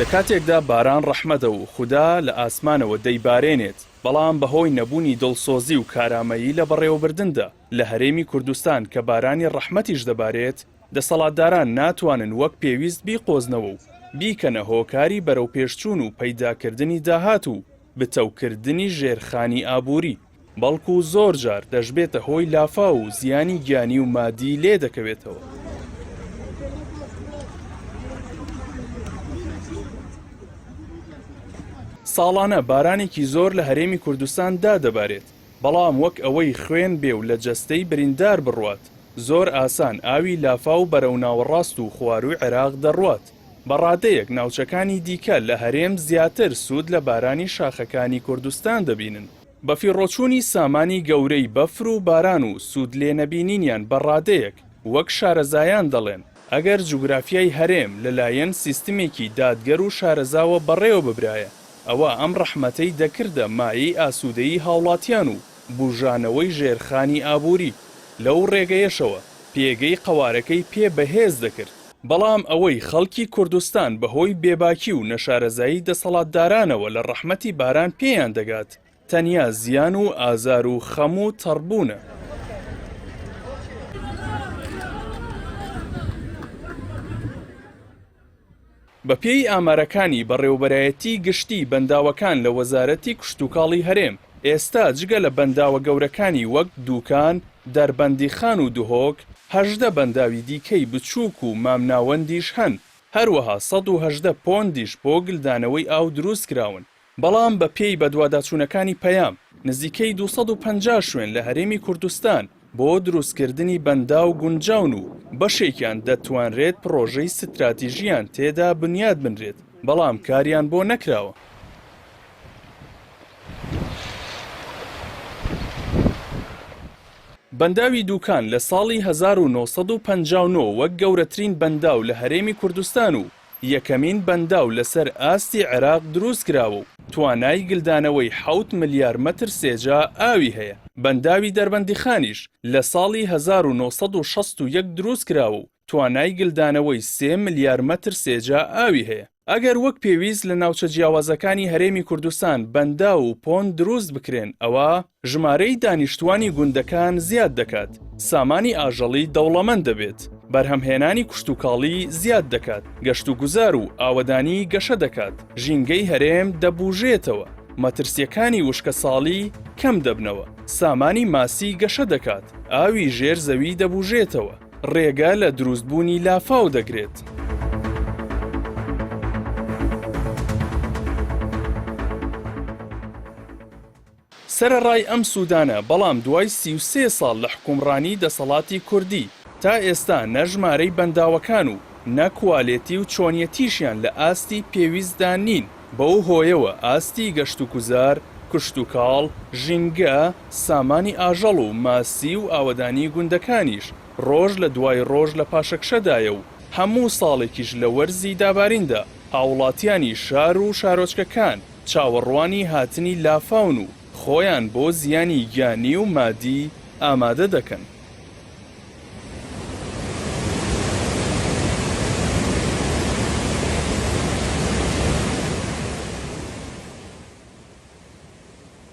لە کاتێکدا باران ڕەحمەتە و خوددا لە ئاسمانەوە دەیبارێنێت، بەڵام بەهۆی نەبوونی دڵسۆزی و کارامەیی لە بەڕێوەبردندا لە هەرێمی کوردستان کە بارانی ڕەحمەتیش دەبارێت، دەسەڵاتداران ناتوانن وەک پێویست بیقۆزنەوە و بیکەنە هۆکاری بەرەو پێشچوون و پەیداکردنی داهات و بتەوکردنی ژێرخانی ئابووری، بەڵکو زۆر جار دەژبێتە هۆی لافا و زیانی گیانی و مادی لێ دەکەوێتەوە. ساڵانە بارانێکی زۆر لە هەرێمی کوردستان دادەبارێت، بەڵام وەک ئەوەی خوێن بێ و لە جەستەی بریندار بڕوات، زۆر ئاسان ئاوی لافا و بەرەو ناوەڕاست و خواروی عێراق دەڕوات. بەڕادەیەک ناوچەکانی دیکە لە هەرێم زیاتر سوود لە بارانی شاخەکانی کوردستان دەبینن. بەفیڕۆچوونی سامانی گەورەی بەفر و باران و سوود لێ نەبینینیان بەڕادەیەک وەک شارەزایان دەڵێن، ئەگەر جوگرافیای هەرێم لەلایەن سیستمێکی دادگەر و شارەزاوە بەڕێوە ببرایە، ئەوە ئەم ڕەحمەتەی دەکردە مایەی ئاسوودەیی هاوڵاتیان و بوژانەوەی ژێرخانی ئابووری. لەو ڕێگەیەشەوە پێگەی قەوارەکەی پێ بەهێز دەکرد. بەڵام ئەوەی خەڵکی کوردستان بەهۆی بێباکی و نەشارەزایی دەسەڵاتدارانەوە لە ڕەحمەتی باران پێیان دەگات، تەنیا زیان و ئازار و خەم و تەڕبوونە. بە پێی ئامارەکانی بەڕێوەبەرایەتی گشتی بەنداوەکان لە وەزارەتی کشتوکاڵی هەرێم، ئێستا جگە لە بەنداوە گەورەکانی وەک دووکان، دەربەندیخان و دوهۆک، 18 بەنداوی دیکەی بچووک و مامناوەندیش هەن، هەروەها 118 پۆندیش بۆ گلدانەوەی ئاو دروست کراون. بەڵام بە پێی بەدواداچوونەکانی پەیام، نزیکەی 250 شوێن لە هەرێمی کوردستان بۆ دروستکردنی بەندا و گونجاون و بەشێکیان دەتوانرێت پرۆژەی ستراتیژیان تێدا بنیاد بنرێت، بەڵام کاریان بۆ نەکراوە. بەنداوی دووکان لە ساڵی 1959 وەک گەورەترین بەنداو لە هەرێمی کوردستان و یەکەمین بەنداو لەسەر ئاستی عێراق دروست کراوە و توانای گلدانەوەی 7 ملیار مەتر سێجا ئاوی هەیە. بەنداوی دەربەندیخانیش لە ساڵی 1961 دروست کراوە و توانای گلدانەوەی 3 ملیار مەتر سێجا ئاوی هەیە. ئەگەر وەک پێویست لە ناوچە جیاوازەکانی هەرێمی کوردستان بەندا و پۆند دروست بکرێن، ئەوە ژمارەی دانیشتوانی گوندەکان زیاد دەکات، سامانی ئاژەڵی دەوڵەمەند دەبێت، بەرهەمهێنانی کشتوکاڵی زیاد دەکات، گەشت و گوزار و ئاوەدانی گەشە دەکات، ژینگەی هەرێم دەبوژێتەوە، مەترسیەکانی وشکە ساڵی کەم دەبنەوە، سامانی ماسی گەشە دەکات، ئاوی ژێر زەوی دەبوژێتەوە، ڕێگە لە دروستبوونی لافاو دەگرێت. سەرەڕای ئەم سوودانە، بەڵام دوای 33 ساڵ لە حکومڕانی دەسەڵاتی کوردی تا ئێستا نەژمارەی بەنداوەکان و نەکوالێتی و چۆنیەتیشیان لە ئاستی پێویستدا نین. بەو هۆیەوە ئاستی گەشت و گوزار، کشتوکاڵ، ژینگە، سامانی ئاژەڵ و ماسی و ئاوەدانی گوندەکانیش ڕۆژ لە دوای ڕۆژ لە پاشەکشەدایە و هەموو ساڵێکیش لە وەرزی داباریندا هاوڵاتیانی شار و شارۆچکەکان چاوەڕوانی هاتنی لافاون و خۆیان بۆ زیانی گیانی و مادی ئامادە دەکەن.